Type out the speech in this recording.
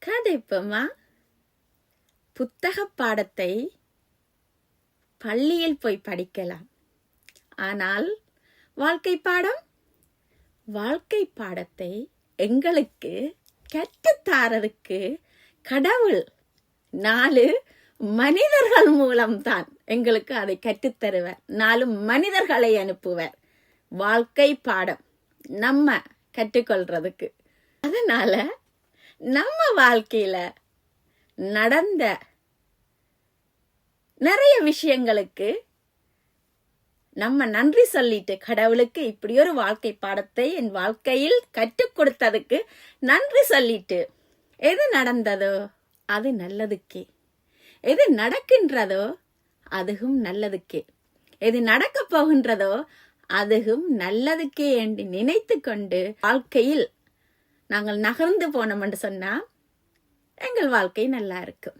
கதைப்போமா? புத்தக பாடத்தை பள்ளியில் போய் படிக்கலாம். ஆனால் வாழ்க்கை பாடத்தை எங்களுக்கு கற்றுத்தாரதுக்கு கடவுள் 4 மனிதர்கள் மூலம்தான் எங்களுக்கு அதை கற்றுத்தருவார். 4 மனிதர்களை அனுப்புவார் வாழ்க்கை பாடம் நம்ம கற்றுக்கொள்றதுக்கு. அதனால நம்ம வாழ்க்கையில நடந்த நிறைய விஷயங்களுக்கு நம்ம நன்றி சொல்லிட்டு, கடவுளுக்கு இப்படி ஒரு வாழ்க்கை பாடத்தை என் வாழ்க்கையில் கற்றுக் கொடுத்ததுக்கு நன்றி சொல்லிட்டு, எது நடந்ததோ அது நல்லதுக்கே, எது நடக்கின்றதோ அதுவும் நல்லதுக்கே, எது நடக்க போகின்றதோ அதுவும் நல்லதுக்கே என்று நினைத்து கொண்டு வாழ்க்கையில் நாங்கள் நகர்ந்து போனோம் என்று சொன்னா எங்கள் வாழ்க்கை நல்லா இருக்கும்.